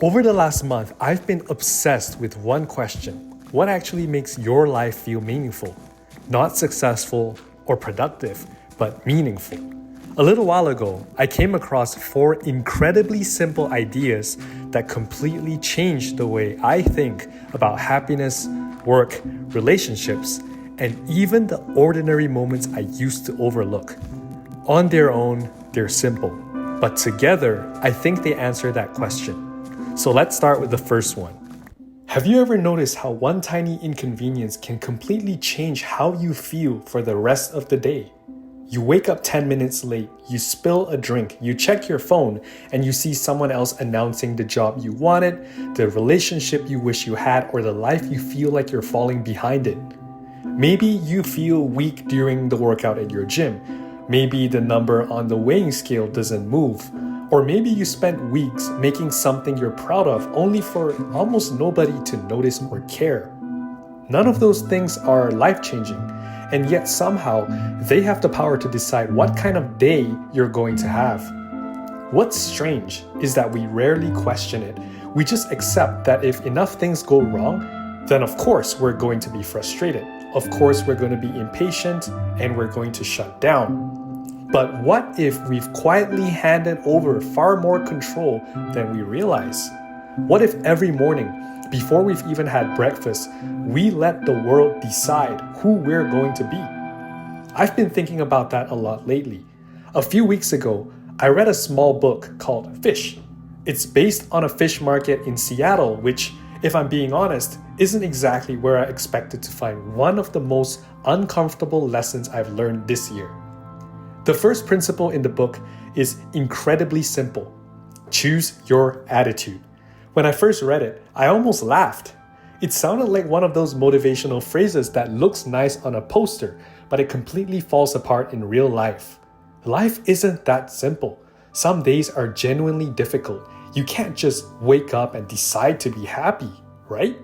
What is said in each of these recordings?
Over the last month, I've been obsessed with one question. What actually makes your life feel meaningful? Not successful or productive, but meaningful. A little while ago, I came across 4 incredibly simple ideas that completely changed the way I think about happiness, work, relationships, and even the ordinary moments I used to overlook. On their own, they're simple, but together, I think they answer that question. So let's start with the first one. Have you ever noticed how one tiny inconvenience can completely change how you feel for the rest of the day? You wake up 10 minutes late, you spill a drink, you check your phone, and you see someone else announcing the job you wanted, the relationship you wish you had, or the life you feel like you're falling behind in. Maybe you feel weak during the workout at your gym. Maybe the number on the weighing scale doesn't move. Or maybe you spent weeks making something you're proud of only for almost nobody to notice or care. None of those things are life-changing, and yet somehow they have the power to decide what kind of day you're going to have. What's strange is that we rarely question it. We just accept that if enough things go wrong, then of course we're going to be frustrated. Of course we're going to be impatient and we're going to shut down. But what if we've quietly handed over far more control than we realize? What if every morning, before we've even had breakfast, we let the world decide who we're going to be? I've been thinking about that a lot lately. A few weeks ago, I read a small book called Fish. It's based on a fish market in Seattle, which, if I'm being honest, isn't exactly where I expected to find one of the most uncomfortable lessons I've learned this year. The first principle in the book is incredibly simple. Choose your attitude. When I first read it, I almost laughed. It sounded like one of those motivational phrases that looks nice on a poster, but it completely falls apart in real life. Life isn't that simple. Some days are genuinely difficult. You can't just wake up and decide to be happy, right?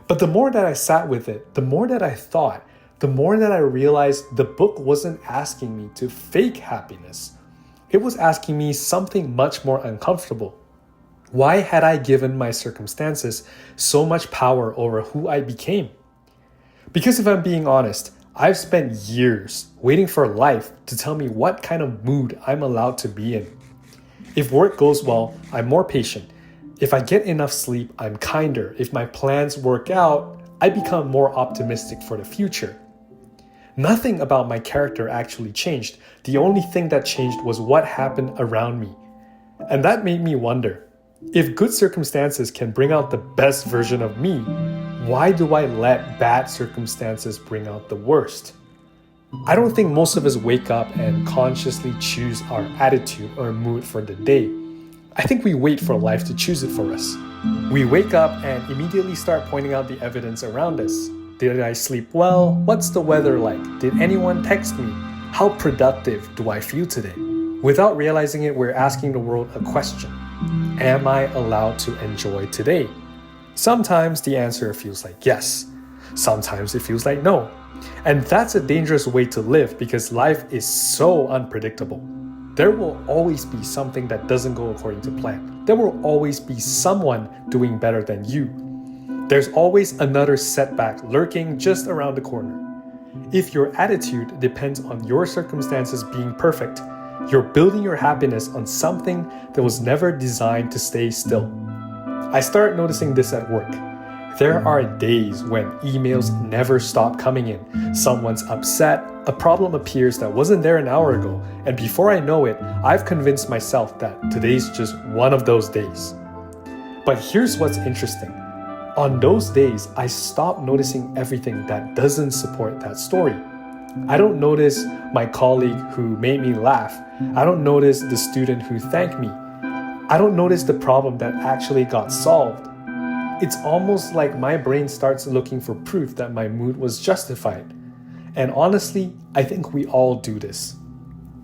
But the more that I sat with it, the more that I thought, the more that I realized the book wasn't asking me to fake happiness. It was asking me something much more uncomfortable. Why had I given my circumstances so much power over who I became? Because if I'm being honest, I've spent years waiting for life to tell me what kind of mood I'm allowed to be in. If work goes well, I'm more patient. If I get enough sleep, I'm kinder. If my plans work out, I become more optimistic for the future. Nothing about my character actually changed. The only thing that changed was what happened around me. And that made me wonder, if good circumstances can bring out the best version of me, why do I let bad circumstances bring out the worst? I don't think most of us wake up and consciously choose our attitude or mood for the day. I think we wait for life to choose it for us. We wake up and immediately start pointing out the evidence around us. Did I sleep well? What's the weather like? Did anyone text me? How productive do I feel today? Without realizing it, we're asking the world a question. Am I allowed to enjoy today? Sometimes the answer feels like yes. Sometimes it feels like no. And that's a dangerous way to live because life is so unpredictable. There will always be something that doesn't go according to plan. There will always be someone doing better than you. There's always another setback lurking just around the corner. If your attitude depends on your circumstances being perfect, you're building your happiness on something that was never designed to stay still. I start noticing this at work. There are days when emails never stop coming in. Someone's upset, a problem appears that wasn't there an hour ago, and before I know it, I've convinced myself that today's just one of those days. But here's what's interesting. On those days, I stop noticing everything that doesn't support that story. I don't notice my colleague who made me laugh. I don't notice the student who thanked me. I don't notice the problem that actually got solved. It's almost like my brain starts looking for proof that my mood was justified. And honestly, I think we all do this.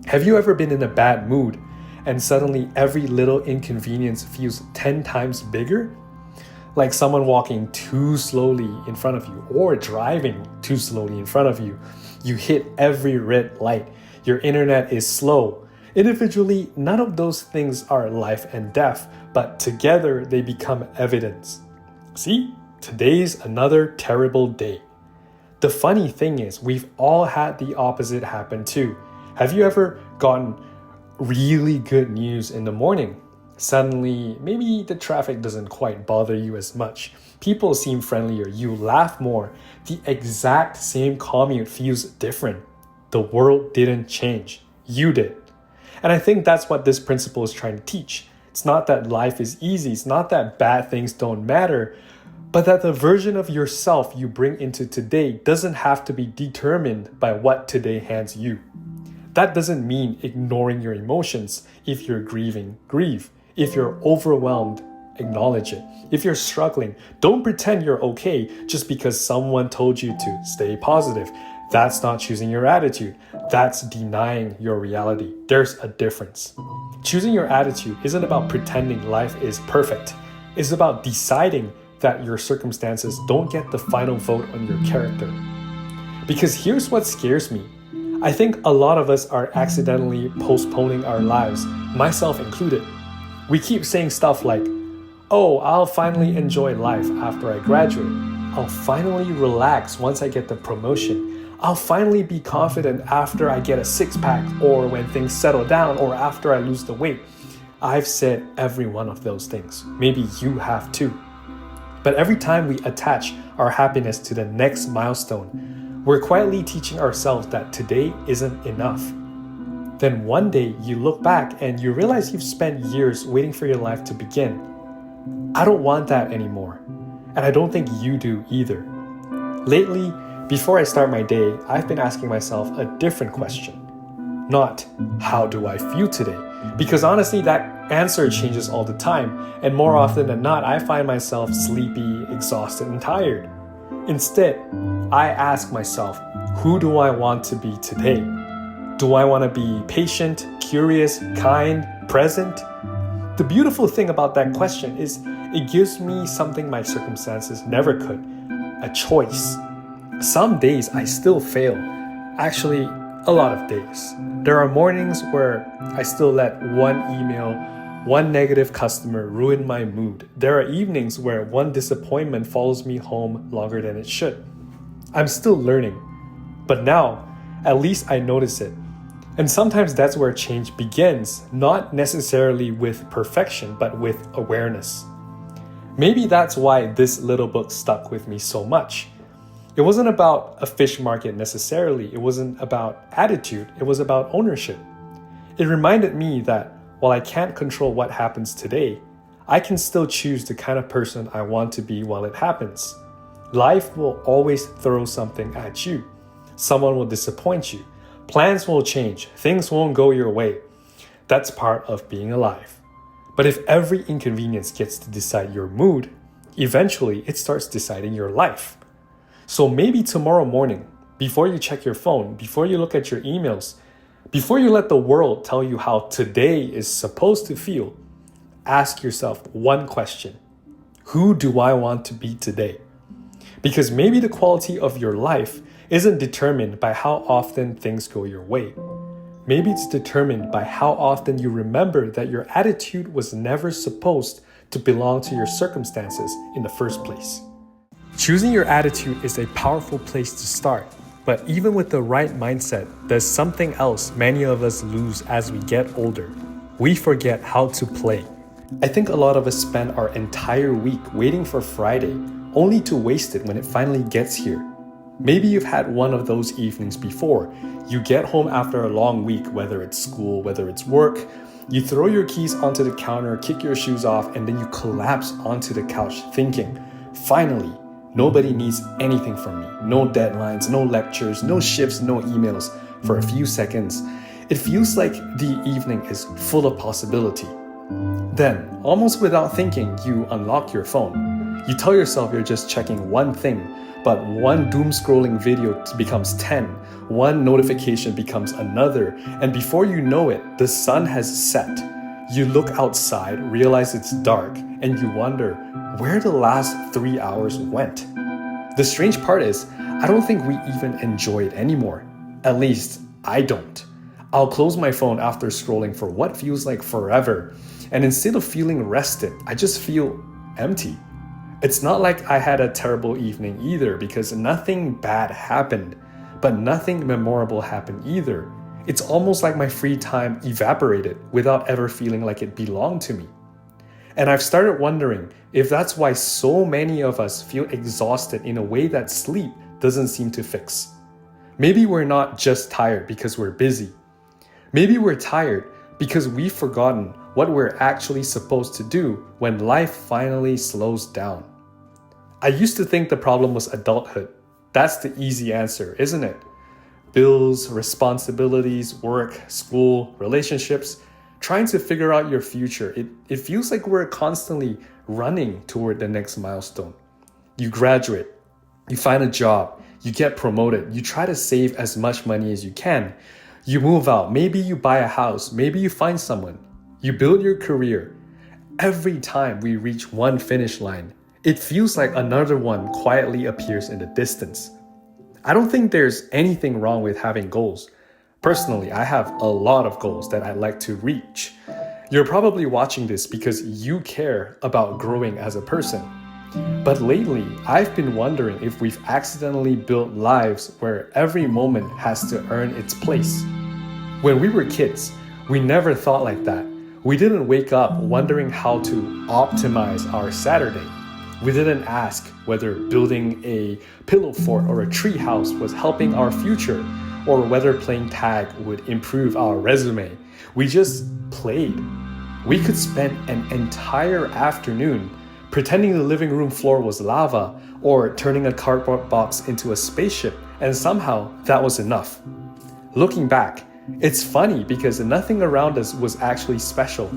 Have you ever been in a bad mood and suddenly every little inconvenience feels 10 times bigger? Like someone walking too slowly in front of you or driving too slowly in front of you. You hit every red light. Your internet is slow. Individually, none of those things are life and death, but together they become evidence. See, today's another terrible day. The funny thing is, we've all had the opposite happen too. Have you ever gotten really good news in the morning? Suddenly, maybe the traffic doesn't quite bother you as much. People seem friendlier, you laugh more. The exact same commute feels different. The world didn't change. You did. And I think that's what this principle is trying to teach. It's not that life is easy. It's not that bad things don't matter. But that the version of yourself you bring into today doesn't have to be determined by what today hands you. That doesn't mean ignoring your emotions. If you're grieving, grieve. If you're overwhelmed, acknowledge it. If you're struggling, don't pretend you're okay just because someone told you to stay positive. That's not choosing your attitude. That's denying your reality. There's a difference. Choosing your attitude isn't about pretending life is perfect. It's about deciding that your circumstances don't get the final vote on your character. Because here's what scares me. I think a lot of us are accidentally postponing our lives, myself included. We keep saying stuff like, oh, I'll finally enjoy life after I graduate. I'll finally relax once I get the promotion. I'll finally be confident after I get a six-pack, or when things settle down, or after I lose the weight. I've said every one of those things. Maybe you have too. But every time we attach our happiness to the next milestone, we're quietly teaching ourselves that today isn't enough. Then one day you look back and you realize you've spent years waiting for your life to begin. I don't want that anymore. And I don't think you do either. Lately, before I start my day, I've been asking myself a different question. Not, how do I feel today? Because honestly, that answer changes all the time. And more often than not, I find myself sleepy, exhausted, and tired. Instead, I ask myself, who do I want to be today? Do I want to be patient, curious, kind, present? The beautiful thing about that question is it gives me something my circumstances never could, a choice. Some days I still fail. Actually, a lot of days. There are mornings where I still let one email, one negative customer ruin my mood. There are evenings where one disappointment follows me home longer than it should. I'm still learning. But now, at least I notice it. And sometimes that's where change begins, not necessarily with perfection, but with awareness. Maybe that's why this little book stuck with me so much. It wasn't about a fish market necessarily. It wasn't about attitude. It was about ownership. It reminded me that while I can't control what happens today, I can still choose the kind of person I want to be while it happens. Life will always throw something at you. Someone will disappoint you. Plans will change. Things won't go your way. That's part of being alive. But if every inconvenience gets to decide your mood, eventually it starts deciding your life. So maybe tomorrow morning, before you check your phone, before you look at your emails, before you let the world tell you how today is supposed to feel, ask yourself one question. Who do I want to be today? Because maybe the quality of your life isn't determined by how often things go your way. Maybe it's determined by how often you remember that your attitude was never supposed to belong to your circumstances in the first place. Choosing your attitude is a powerful place to start, but even with the right mindset, there's something else many of us lose as we get older. We forget how to play. I think a lot of us spend our entire week waiting for Friday, only to waste it when it finally gets here. Maybe you've had one of those evenings before. You get home after a long week, whether it's school, whether it's work. You throw your keys onto the counter, kick your shoes off, and then you collapse onto the couch thinking, finally, nobody needs anything from me. No deadlines, no lectures, no shifts, no emails. For a few seconds, it feels like the evening is full of possibility. Then, almost without thinking, you unlock your phone. You tell yourself you're just checking one thing, but one doom-scrolling video becomes 10, one notification becomes another, and before you know it, the sun has set. You look outside, realize it's dark, and you wonder where the last 3 hours went. The strange part is, I don't think we even enjoy it anymore. At least, I don't. I'll close my phone after scrolling for what feels like forever, and instead of feeling rested, I just feel empty. It's not like I had a terrible evening either, because nothing bad happened, but nothing memorable happened either. It's almost like my free time evaporated without ever feeling like it belonged to me. And I've started wondering if that's why so many of us feel exhausted in a way that sleep doesn't seem to fix. Maybe we're not just tired because we're busy. Maybe we're tired because we've forgotten what we're actually supposed to do when life finally slows down. I used to think the problem was adulthood. That's the easy answer, isn't it? Bills, responsibilities, work, school, relationships, trying to figure out your future. It feels like we're constantly running toward the next milestone. You graduate, you find a job, you get promoted, you try to save as much money as you can. You move out, maybe you buy a house, maybe you find someone. You build your career. Every time we reach one finish line, it feels like another one quietly appears in the distance. I don't think there's anything wrong with having goals. Personally, I have a lot of goals that I'd like to reach. You're probably watching this because you care about growing as a person. But lately, I've been wondering if we've accidentally built lives where every moment has to earn its place. When we were kids, we never thought like that. We didn't wake up wondering how to optimize our Saturday. We didn't ask whether building a pillow fort or a tree house was helping our future, or whether playing tag would improve our resume. We just played. We could spend an entire afternoon pretending the living room floor was lava, or turning a cardboard box into a spaceship, and somehow that was enough. Looking back, it's funny because nothing around us was actually special.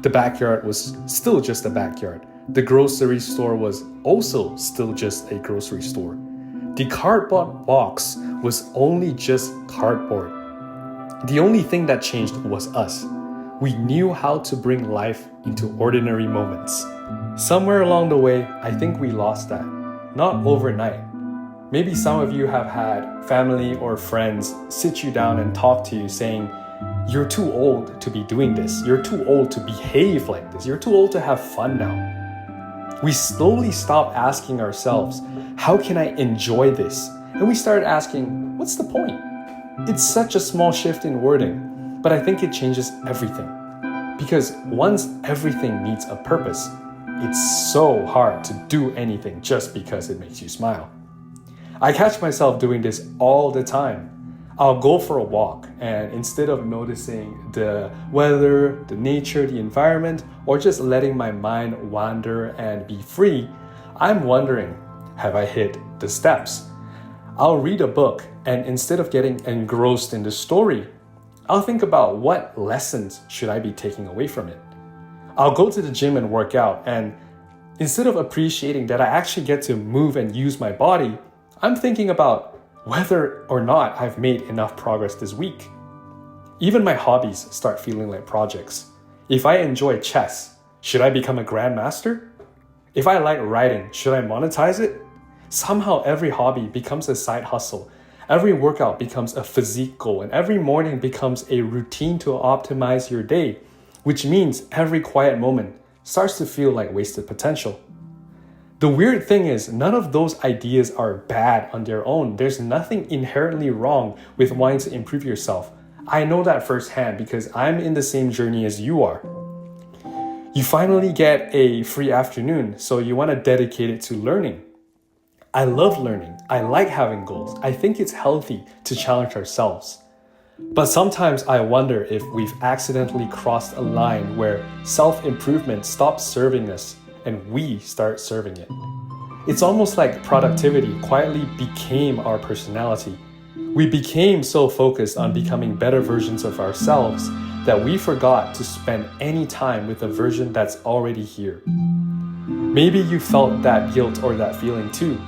The backyard was still just a backyard. The grocery store was also still just a grocery store. The cardboard box was only just cardboard. The only thing that changed was us. We knew how to bring life into ordinary moments. Somewhere along the way, I think we lost that. Not overnight. Maybe some of you have had family or friends sit you down and talk to you saying, "You're too old to be doing this. You're too old to behave like this. You're too old to have fun now." We slowly stopped asking ourselves, how can I enjoy this? And we started asking, what's the point? It's such a small shift in wording, but I think it changes everything. Because once everything needs a purpose, it's so hard to do anything just because it makes you smile. I catch myself doing this all the time. I'll go for a walk, and instead of noticing the weather, the nature, the environment, or just letting my mind wander and be free, I'm wondering, have I hit the steps? I'll read a book, and instead of getting engrossed in the story, I'll think about what lessons should I be taking away from it. I'll go to the gym and work out, and instead of appreciating that I actually get to move and use my body, I'm thinking about whether or not I've made enough progress this week. Even my hobbies start feeling like projects. If I enjoy chess, should I become a grandmaster? If I like writing, should I monetize it? Somehow every hobby becomes a side hustle. Every workout becomes a physique goal, and every morning becomes a routine to optimize your day, which means every quiet moment starts to feel like wasted potential. The weird thing is, none of those ideas are bad on their own. There's nothing inherently wrong with wanting to improve yourself. I know that firsthand because I'm in the same journey as you are. You finally get a free afternoon, so you want to dedicate it to learning. I love learning. I like having goals. I think it's healthy to challenge ourselves. But sometimes I wonder if we've accidentally crossed a line where self-improvement stops serving us and we start serving it. It's almost like productivity quietly became our personality. We became so focused on becoming better versions of ourselves that we forgot to spend any time with a version that's already here. Maybe you felt that guilt or that feeling too.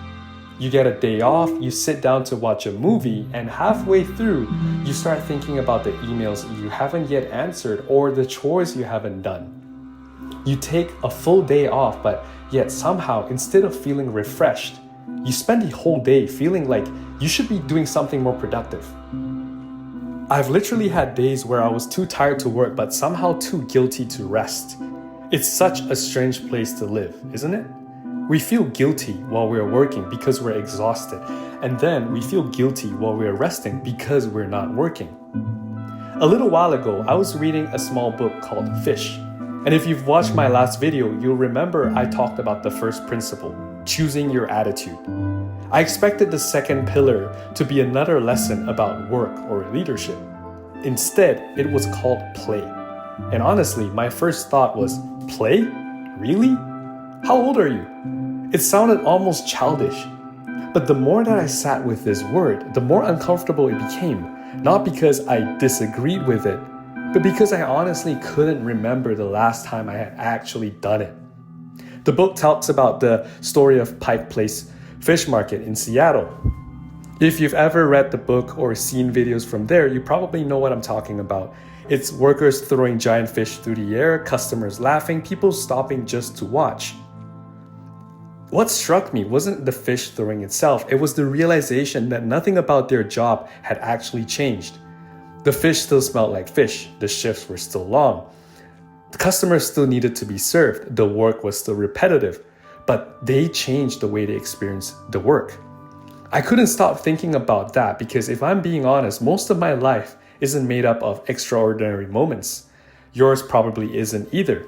You get a day off, you sit down to watch a movie, and halfway through, you start thinking about the emails you haven't yet answered or the chores you haven't done. You take a full day off, but yet somehow, instead of feeling refreshed, you spend the whole day feeling like you should be doing something more productive. I've literally had days where I was too tired to work but somehow too guilty to rest. It's such a strange place to live, isn't it? We feel guilty while we're working because we're exhausted, and then we feel guilty while we're resting because we're not working. A little while ago, I was reading a small book called Fish. And if you've watched my last video, you'll remember I talked about the first principle, choosing your attitude. I expected the second pillar to be another lesson about work or leadership. Instead, it was called play. And honestly, my first thought was, play? Really? How old are you? It sounded almost childish. But the more that I sat with this word, the more uncomfortable it became. Not because I disagreed with it, but because I honestly couldn't remember the last time I had actually done it. The book talks about the story of Pike Place Fish Market in Seattle. If you've ever read the book or seen videos from there, you probably know what I'm talking about. It's workers throwing giant fish through the air, customers laughing, people stopping just to watch. What struck me wasn't the fish throwing itself, it was the realization that nothing about their job had actually changed. The fish still smelled like fish, the shifts were still long. The customers still needed to be served, the work was still repetitive, but they changed the way they experienced the work. I couldn't stop thinking about that because if I'm being honest, most of my life isn't made up of extraordinary moments. Yours probably isn't either.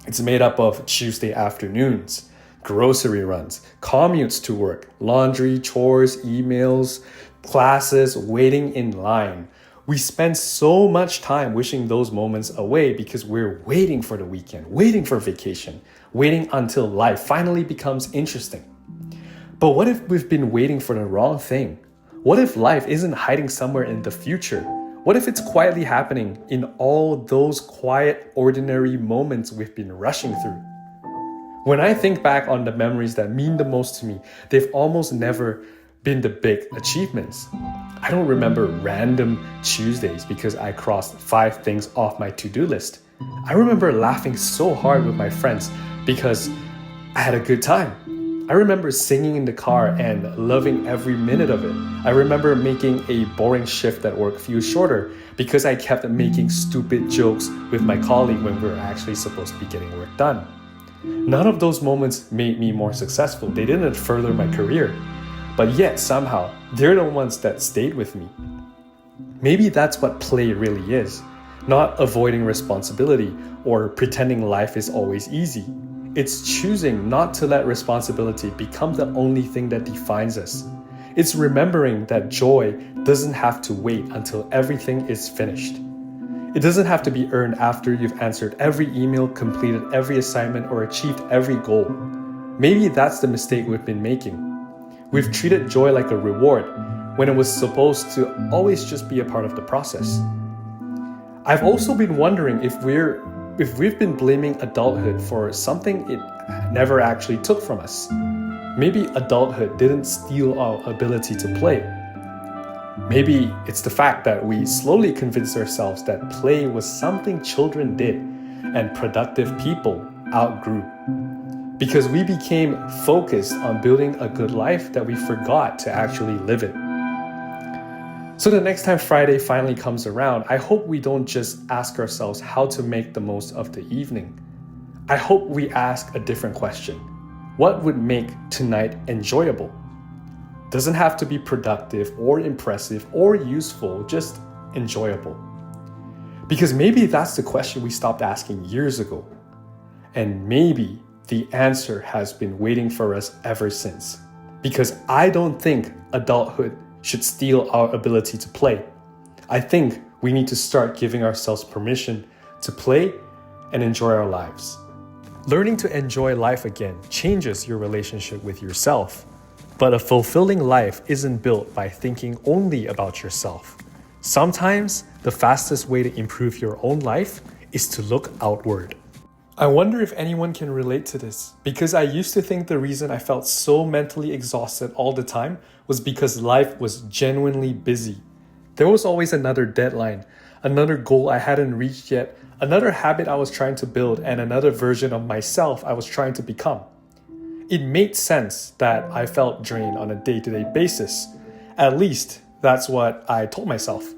It's made up of Tuesday afternoons, grocery runs, commutes to work, laundry, chores, emails, classes, waiting in line. We spend so much time wishing those moments away because we're waiting for the weekend, waiting for vacation, waiting until life finally becomes interesting. But what if we've been waiting for the wrong thing? What if life isn't hiding somewhere in the future? What if it's quietly happening in all those quiet, ordinary moments we've been rushing through? When I think back on the memories that mean the most to me, they've almost never been the big achievements. I don't remember random Tuesdays because I crossed 5 things off my to-do list. I remember laughing so hard with my friends because I had a good time. I remember singing in the car and loving every minute of it. I remember making a boring shift at work feel shorter because I kept making stupid jokes with my colleague when we were actually supposed to be getting work done. None of those moments made me more successful. They didn't further my career. But yet somehow, they're the ones that stayed with me. Maybe that's what play really is. Not avoiding responsibility or pretending life is always easy. It's choosing not to let responsibility become the only thing that defines us. It's remembering that joy doesn't have to wait until everything is finished. It doesn't have to be earned after you've answered every email, completed every assignment, or achieved every goal. Maybe that's the mistake we've been making. We've treated joy like a reward when it was supposed to always just be a part of the process. I've also been wondering if we've been blaming adulthood for something it never actually took from us. Maybe adulthood didn't steal our ability to play. Maybe it's the fact that we slowly convinced ourselves that play was something children did and productive people outgrew. Because we became focused on building a good life that we forgot to actually live it. So the next time Friday finally comes around, I hope we don't just ask ourselves how to make the most of the evening. I hope we ask a different question. What would make tonight enjoyable? Doesn't have to be productive or impressive or useful, just enjoyable. Because maybe that's the question we stopped asking years ago. And maybe the answer has been waiting for us ever since. Because I don't think adulthood should steal our ability to play. I think we need to start giving ourselves permission to play and enjoy our lives. Learning to enjoy life again changes your relationship with yourself. But a fulfilling life isn't built by thinking only about yourself. Sometimes the fastest way to improve your own life is to look outward. I wonder if anyone can relate to this, because I used to think the reason I felt so mentally exhausted all the time was because life was genuinely busy. There was always another deadline, another goal I hadn't reached yet, another habit I was trying to build, and another version of myself I was trying to become. It made sense that I felt drained on a day-to-day basis. At least, that's what I told myself.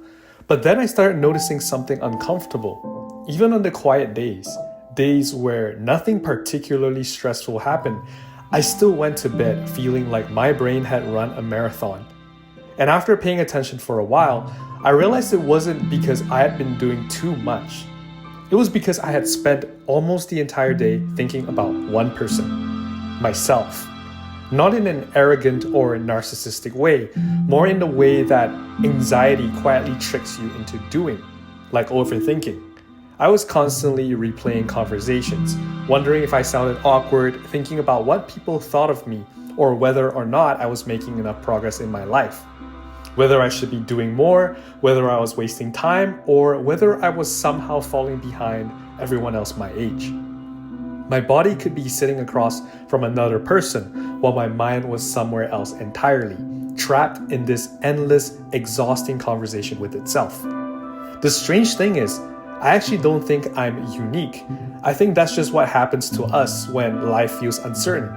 But then I started noticing something uncomfortable. Even on the quiet days where nothing particularly stressful happened, I still went to bed feeling like my brain had run a marathon. And after paying attention for a while, I realized it wasn't because I had been doing too much. It was because I had spent almost the entire day thinking about one person, myself. Not in an arrogant or narcissistic way, more in the way that anxiety quietly tricks you into doing, like overthinking. I was constantly replaying conversations, wondering if I sounded awkward, thinking about what people thought of me, or whether or not I was making enough progress in my life. Whether I should be doing more, whether I was wasting time, or whether I was somehow falling behind everyone else my age. My body could be sitting across from another person, while my mind was somewhere else entirely, trapped in this endless, exhausting conversation with itself. The strange thing is, I actually don't think I'm unique. I think that's just what happens to us when life feels uncertain.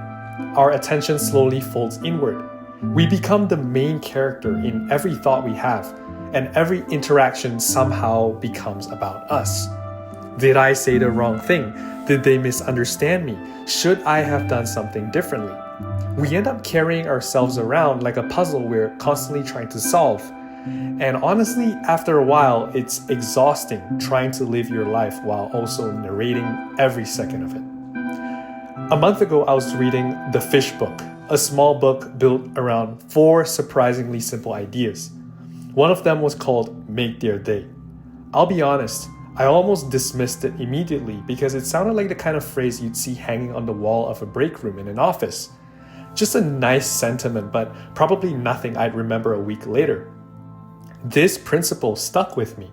Our attention slowly folds inward. We become the main character in every thought we have, and every interaction somehow becomes about us. Did I say the wrong thing? Did they misunderstand me? Should I have done something differently? We end up carrying ourselves around like a puzzle we're constantly trying to solve. And honestly, after a while, it's exhausting trying to live your life while also narrating every second of it. A month ago, I was reading The Fish Book, a small book built around 4 surprisingly simple ideas. One of them was called Make Their Day. I'll be honest, I almost dismissed it immediately because it sounded like the kind of phrase you'd see hanging on the wall of a break room in an office. Just a nice sentiment, but probably nothing I'd remember a week later. This principle stuck with me,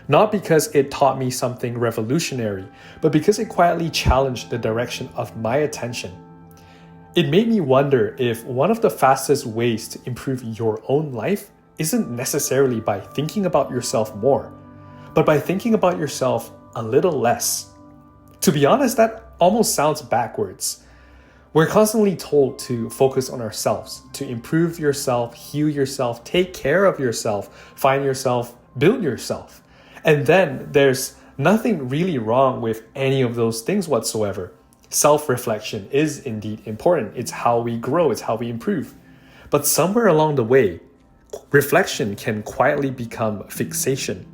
not because it taught me something revolutionary, but because it quietly challenged the direction of my attention. It made me wonder if one of the fastest ways to improve your own life isn't necessarily by thinking about yourself more, but by thinking about yourself a little less. To be honest, that almost sounds backwards. We're constantly told to focus on ourselves, to improve yourself, heal yourself, take care of yourself, find yourself, build yourself. And then there's nothing really wrong with any of those things whatsoever. Self-reflection is indeed important. It's how we grow, it's how we improve. But somewhere along the way, reflection can quietly become fixation.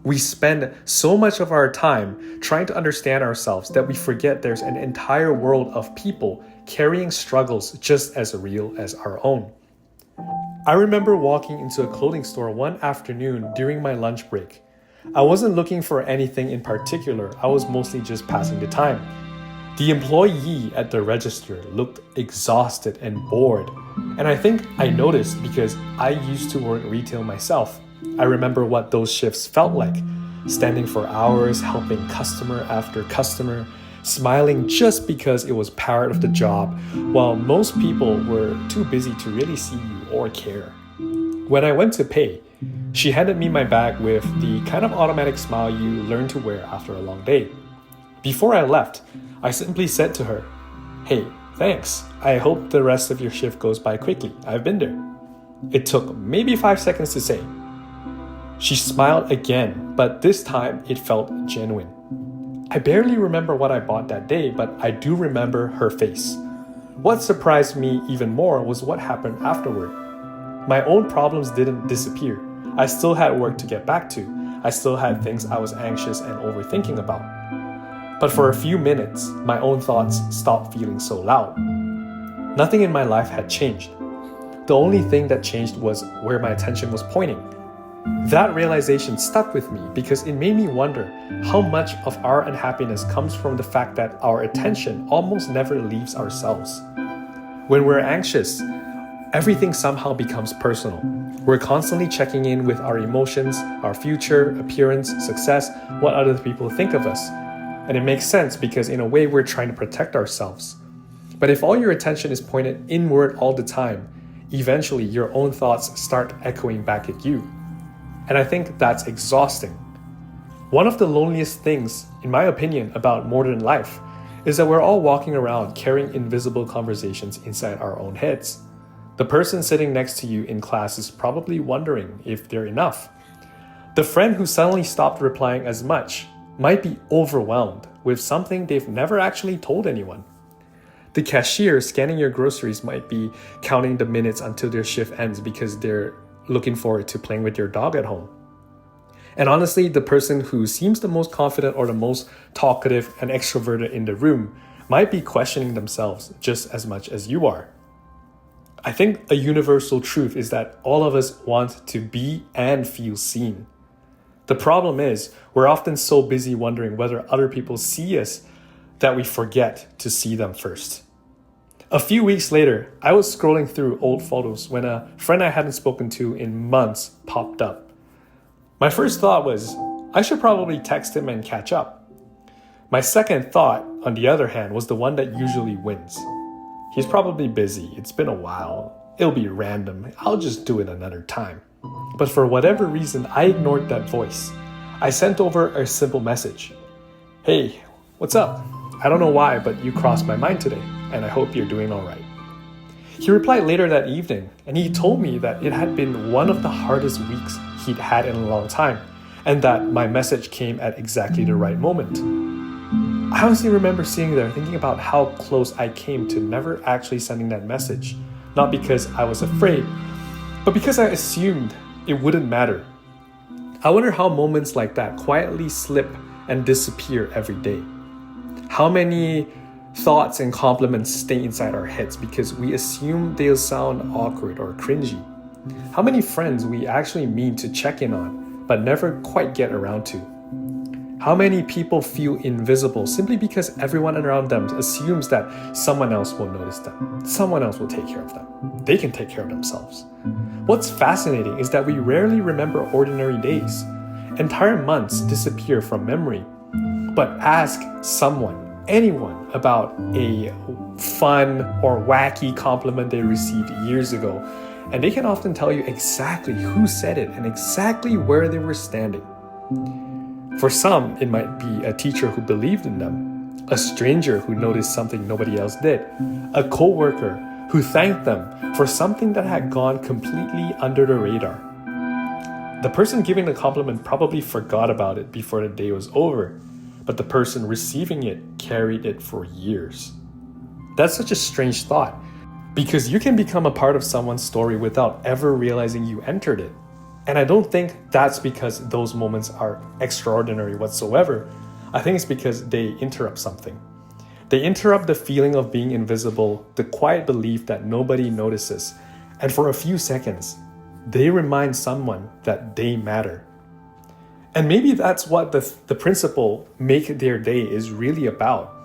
We spend so much of our time trying to understand ourselves that we forget there's an entire world of people carrying struggles just as real as our own. I remember walking into a clothing store one afternoon during my lunch break. I wasn't looking for anything in particular, I was mostly just passing the time. The employee at the register looked exhausted and bored, and I think I noticed because I used to work retail myself. I remember what those shifts felt like, standing for hours, helping customer after customer, smiling just because it was part of the job, while most people were too busy to really see you or care. When I went to pay, she handed me my bag with the kind of automatic smile you learn to wear after a long day. Before I left, I simply said to her, "Hey, thanks. I hope the rest of your shift goes by quickly. I've been there." It took maybe 5 seconds to say. She smiled again, but this time it felt genuine. I barely remember what I bought that day, but I do remember her face. What surprised me even more was what happened afterward. My own problems didn't disappear. I still had work to get back to. I still had things I was anxious and overthinking about. But for a few minutes, my own thoughts stopped feeling so loud. Nothing in my life had changed. The only thing that changed was where my attention was pointing. That realization stuck with me because it made me wonder how much of our unhappiness comes from the fact that our attention almost never leaves ourselves. When we're anxious, everything somehow becomes personal. We're constantly checking in with our emotions, our future, appearance, success, what other people think of us. And it makes sense because in a way we're trying to protect ourselves. But if all your attention is pointed inward all the time, eventually your own thoughts start echoing back at you. And I think that's exhausting. One of the loneliest things, in my opinion, about modern life is that we're all walking around carrying invisible conversations inside our own heads. The person sitting next to you in class is probably wondering if they're enough. The friend who suddenly stopped replying as much might be overwhelmed with something they've never actually told anyone. The cashier scanning your groceries might be counting the minutes until their shift ends because they're looking forward to playing with your dog at home. And honestly, the person who seems the most confident or the most talkative and extroverted in the room might be questioning themselves just as much as you are. I think a universal truth is that all of us want to be and feel seen. The problem is, we're often so busy wondering whether other people see us that we forget to see them first. A few weeks later, I was scrolling through old photos when a friend I hadn't spoken to in months popped up. My first thought was, I should probably text him and catch up. My second thought, on the other hand, was the one that usually wins. He's probably busy, it's been a while, it'll be random, I'll just do it another time. But for whatever reason, I ignored that voice. I sent over a simple message. Hey, what's up? I don't know why, but you crossed my mind today, and I hope you're doing all right. He replied later that evening, and he told me that it had been one of the hardest weeks he'd had in a long time, and that my message came at exactly the right moment. I honestly remember sitting there thinking about how close I came to never actually sending that message, not because I was afraid, but because I assumed it wouldn't matter. I wonder how moments like that quietly slip and disappear every day. How many thoughts and compliments stay inside our heads because we assume they'll sound awkward or cringy? How many friends we actually mean to check in on, but never quite get around to? How many people feel invisible simply because everyone around them assumes that someone else will notice them, someone else will take care of them, they can take care of themselves? What's fascinating is that we rarely remember ordinary days. Entire months disappear from memory. But ask someone, anyone, about a fun or wacky compliment they received years ago, and they can often tell you exactly who said it and exactly where they were standing. For some, it might be a teacher who believed in them, a stranger who noticed something nobody else did, a coworker who thanked them for something that had gone completely under the radar. The person giving the compliment probably forgot about it before the day was over, but the person receiving it carried it for years. That's such a strange thought, because you can become a part of someone's story without ever realizing you entered it. And I don't think that's because those moments are extraordinary whatsoever. I think it's because they interrupt something. They interrupt the feeling of being invisible, the quiet belief that nobody notices, and for a few seconds, they remind someone that they matter. And maybe that's what the principle make their day is really about.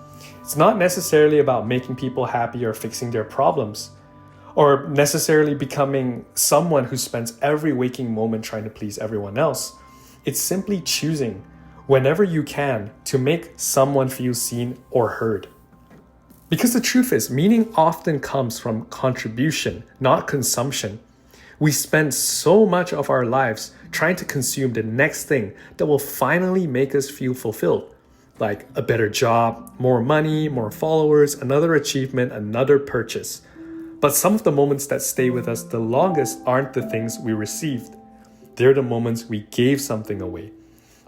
It's not necessarily about making people happy or fixing their problems, or necessarily becoming someone who spends every waking moment trying to please everyone else. It's simply choosing, whenever you can, to make someone feel seen or heard. Because the truth is, meaning often comes from contribution, not consumption. We spend so much of our lives trying to consume the next thing that will finally make us feel fulfilled, like a better job, more money, more followers, another achievement, another purchase. But some of the moments that stay with us the longest aren't the things we received. They're the moments we gave something away.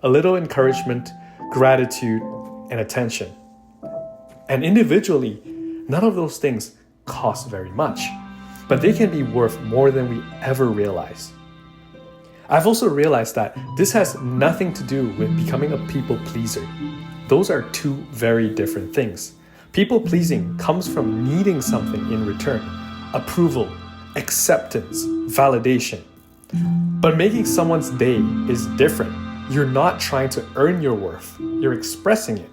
A little encouragement, gratitude, and attention. And individually, none of those things cost very much, but they can be worth more than we ever realize. I've also realized that this has nothing to do with becoming a people pleaser. Those are two very different things. People pleasing comes from needing something in return: approval, acceptance, validation. But making someone's day is different. You're not trying to earn your worth, you're expressing it.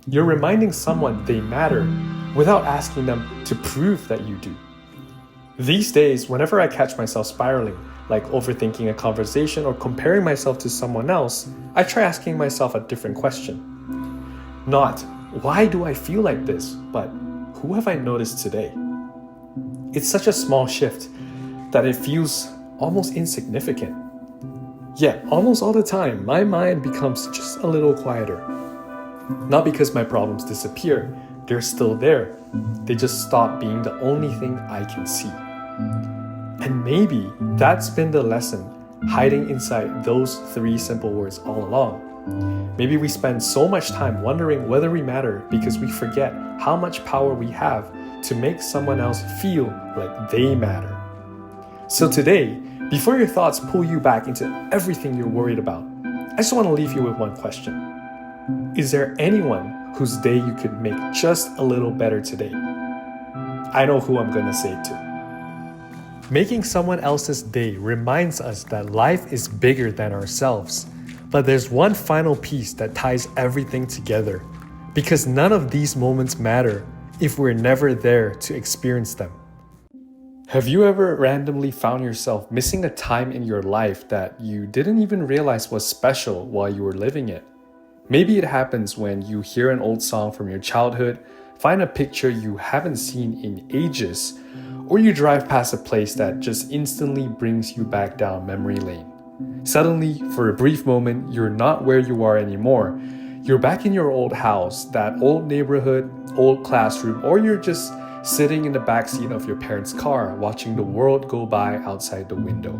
You're reminding someone they matter without asking them to prove that you do. These days, whenever I catch myself spiraling, like overthinking a conversation or comparing myself to someone else, I try asking myself a different question. Not, why do I feel like this? But, who have I noticed today? It's such a small shift that it feels almost insignificant. Yet, almost all the time, my mind becomes just a little quieter. Not because my problems disappear, they're still there. They just stop being the only thing I can see. And maybe that's been the lesson hiding inside those three simple words all along. Maybe we spend so much time wondering whether we matter because we forget how much power we have to make someone else feel like they matter. So today, before your thoughts pull you back into everything you're worried about, I just want to leave you with one question. Is there anyone whose day you could make just a little better today? I know who I'm going to say it to. Making someone else's day reminds us that life is bigger than ourselves. But there's one final piece that ties everything together, because none of these moments matter if we're never there to experience them. Have you ever randomly found yourself missing a time in your life that you didn't even realize was special while you were living it? Maybe it happens when you hear an old song from your childhood, find a picture you haven't seen in ages, or you drive past a place that just instantly brings you back down memory lane. Suddenly, for a brief moment, you're not where you are anymore. You're back in your old house, that old neighborhood, old classroom, or you're just sitting in the backseat of your parents' car, watching the world go by outside the window.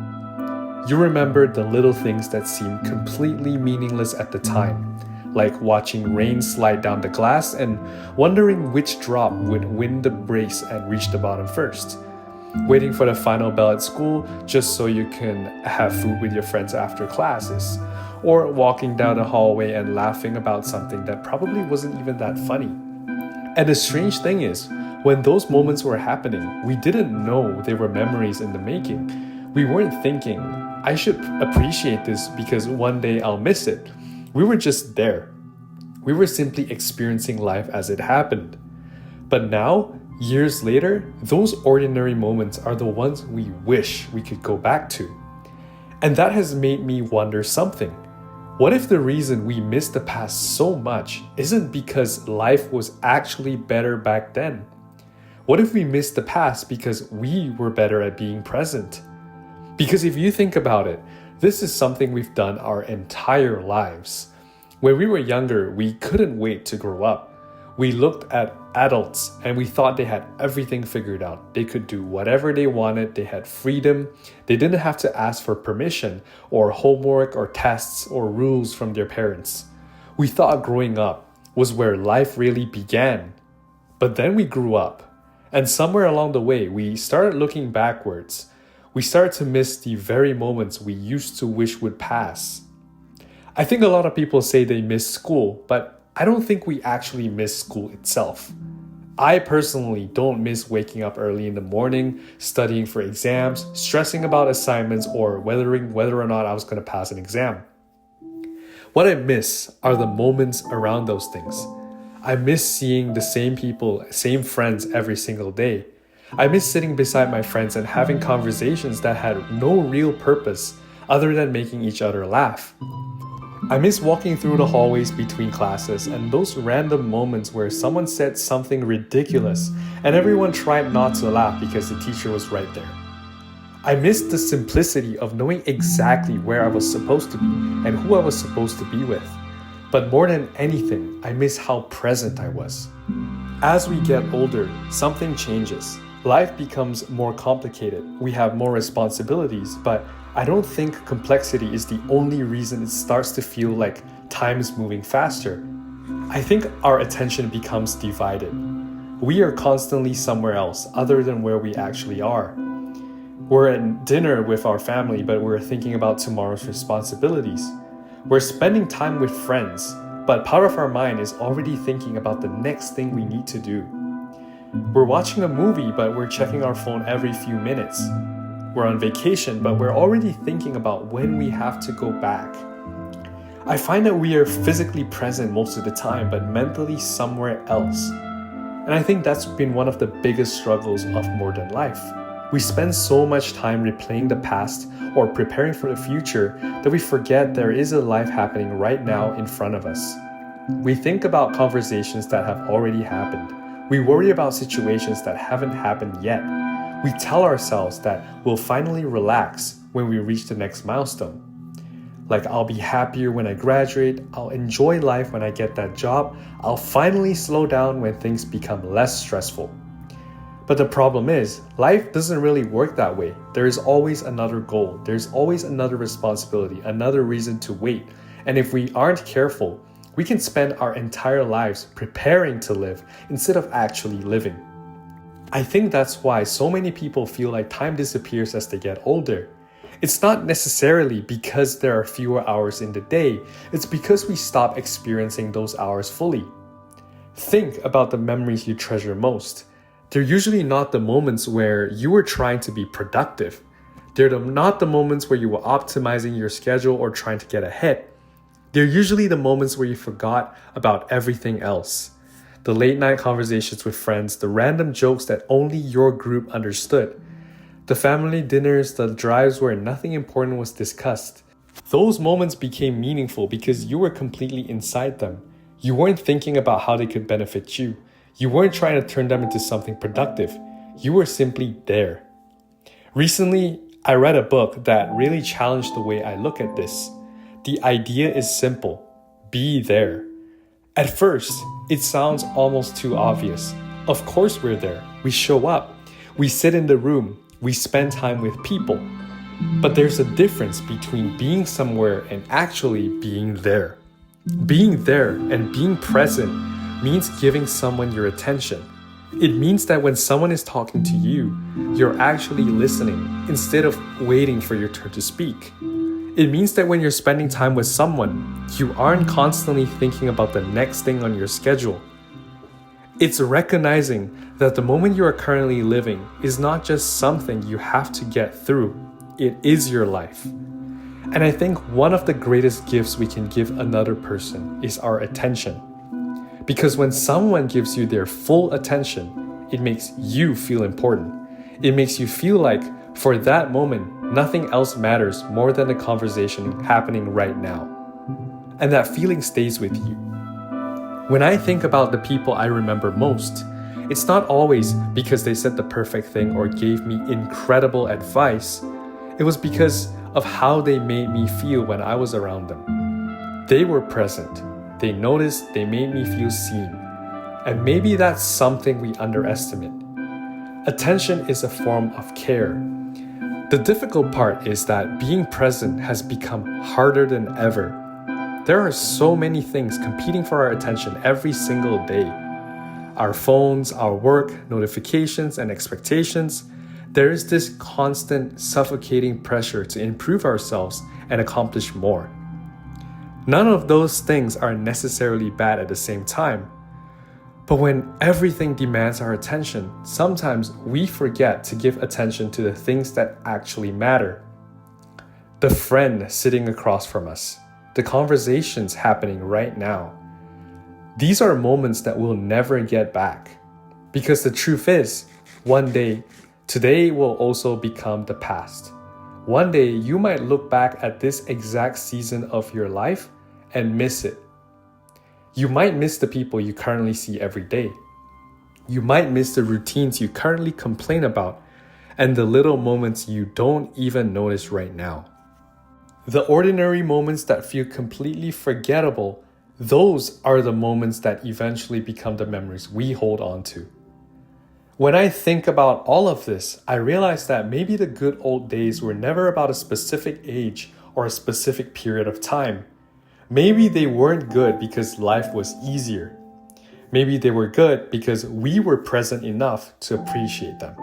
You remember the little things that seemed completely meaningless at the time, like watching rain slide down the glass and wondering which drop would win the race and reach the bottom first. Waiting for the final bell at school just so you can have food with your friends after classes, or walking down the hallway and laughing about something that probably wasn't even that funny. And the strange thing is, when those moments were happening, we didn't know they were memories in the making. We weren't thinking, I should appreciate this because one day I'll miss it. We were just there. We were simply experiencing life as it happened. But now, years later, those ordinary moments are the ones we wish we could go back to. And that has made me wonder something. What if the reason we miss the past so much isn't because life was actually better back then? What if we miss the past because we were better at being present? Because if you think about it, this is something we've done our entire lives. When we were younger, we couldn't wait to grow up. We looked at adults and we thought they had everything figured out. They could do whatever they wanted, they had freedom, they didn't have to ask for permission or homework or tests or rules from their parents. We thought growing up was where life really began. But then we grew up, and somewhere along the way we started looking backwards. We started to miss the very moments we used to wish would pass. I think a lot of people say they miss school, but I don't think we actually miss school itself. I personally don't miss waking up early in the morning, studying for exams, stressing about assignments, or wondering whether or not I was going to pass an exam. What I miss are the moments around those things. I miss seeing the same people, same friends every single day. I miss sitting beside my friends and having conversations that had no real purpose other than making each other laugh. I miss walking through the hallways between classes and those random moments where someone said something ridiculous and everyone tried not to laugh because the teacher was right there. I miss the simplicity of knowing exactly where I was supposed to be and who I was supposed to be with. But more than anything, I miss how present I was. As we get older, something changes. Life becomes more complicated. We have more responsibilities, but I don't think complexity is the only reason it starts to feel like time is moving faster. I think our attention becomes divided. We are constantly somewhere else other than where we actually are. We're at dinner with our family, but we're thinking about tomorrow's responsibilities. We're spending time with friends, but part of our mind is already thinking about the next thing we need to do. We're watching a movie, but we're checking our phone every few minutes. We're on vacation, but we're already thinking about when we have to go back. I find that we are physically present most of the time, but mentally somewhere else. And I think that's been one of the biggest struggles of modern life. We spend so much time replaying the past or preparing for the future that we forget there is a life happening right now in front of us. We think about conversations that have already happened. We worry about situations that haven't happened yet. We tell ourselves that we'll finally relax when we reach the next milestone. Like, I'll be happier when I graduate, I'll enjoy life when I get that job, I'll finally slow down when things become less stressful. But the problem is, life doesn't really work that way. There is always another goal. There's always another responsibility, another reason to wait. And if we aren't careful, we can spend our entire lives preparing to live instead of actually living. I think that's why so many people feel like time disappears as they get older. It's not necessarily because there are fewer hours in the day, it's because we stop experiencing those hours fully. Think about the memories you treasure most. They're usually not the moments where you were trying to be productive. They're not the moments where you were optimizing your schedule or trying to get ahead. They're usually the moments where you forgot about everything else. The late night conversations with friends, the random jokes that only your group understood. The family dinners, the drives where nothing important was discussed. Those moments became meaningful because you were completely inside them. You weren't thinking about how they could benefit you. You weren't trying to turn them into something productive. You were simply there. Recently, I read a book that really challenged the way I look at this. The idea is simple. Be there. At first, it sounds almost too obvious. Of course we're there. We show up. We sit in the room. We spend time with people. But there's a difference between being somewhere and actually being there. Being there and being present means giving someone your attention. It means that when someone is talking to you, you're actually listening instead of waiting for your turn to speak. It means that when you're spending time with someone, you aren't constantly thinking about the next thing on your schedule. It's recognizing that the moment you are currently living is not just something you have to get through, it is your life. And I think one of the greatest gifts we can give another person is our attention. Because when someone gives you their full attention, it makes you feel important. It makes you feel like, for that moment, nothing else matters more than the conversation happening right now. And that feeling stays with you. When I think about the people I remember most, it's not always because they said the perfect thing or gave me incredible advice. It was because of how they made me feel when I was around them. They were present. They noticed, they made me feel seen. And maybe that's something we underestimate. Attention is a form of care. The difficult part is that being present has become harder than ever. There are so many things competing for our attention every single day. Our phones, our work, notifications, and expectations. There is this constant, suffocating pressure to improve ourselves and accomplish more. None of those things are necessarily bad at the same time. But when everything demands our attention, sometimes we forget to give attention to the things that actually matter. The friend sitting across from us, the conversations happening right now. These are moments that we'll never get back. Because the truth is, one day, today will also become the past. One day, you might look back at this exact season of your life and miss it. You might miss the people you currently see every day. You might miss the routines you currently complain about and the little moments you don't even notice right now. The ordinary moments that feel completely forgettable, those are the moments that eventually become the memories we hold on to. When I think about all of this, I realize that maybe the good old days were never about a specific age or a specific period of time. Maybe they weren't good because life was easier. Maybe they were good because we were present enough to appreciate them.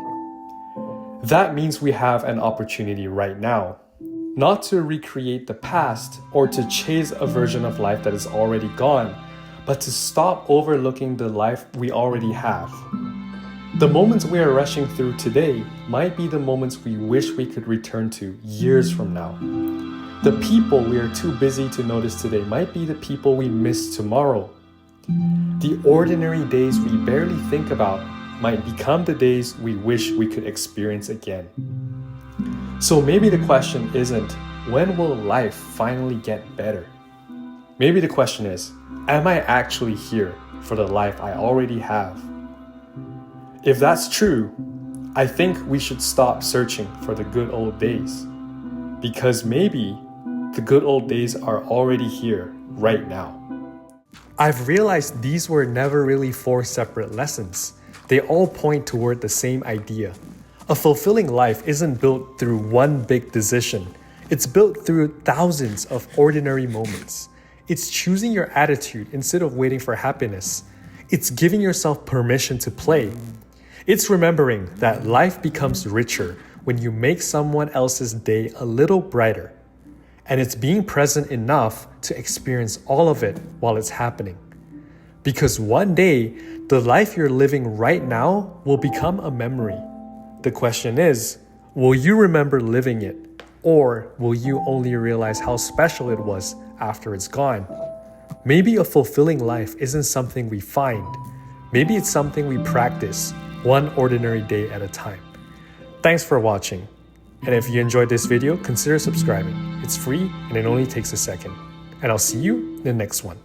That means we have an opportunity right now, not to recreate the past or to chase a version of life that is already gone, but to stop overlooking the life we already have. The moments we are rushing through today might be the moments we wish we could return to years from now. The people we are too busy to notice today might be the people we miss tomorrow. The ordinary days we barely think about might become the days we wish we could experience again. So maybe the question isn't, when will life finally get better? Maybe the question is, am I actually here for the life I already have? If that's true, I think we should stop searching for the good old days. Because maybe the good old days are already here right now. I've realized these were never really 4 separate lessons. They all point toward the same idea. A fulfilling life isn't built through one big decision. It's built through thousands of ordinary moments. It's choosing your attitude instead of waiting for happiness. It's giving yourself permission to play. It's remembering that life becomes richer when you make someone else's day a little brighter. And it's being present enough to experience all of it while it's happening. Because one day, the life you're living right now will become a memory. The question is, will you remember living it? Or will you only realize how special it was after it's gone? Maybe a fulfilling life isn't something we find. Maybe it's something we practice, one ordinary day at a time. Thanks for watching. And if you enjoyed this video, consider subscribing. It's free and it only takes a second. And I'll see you in the next one.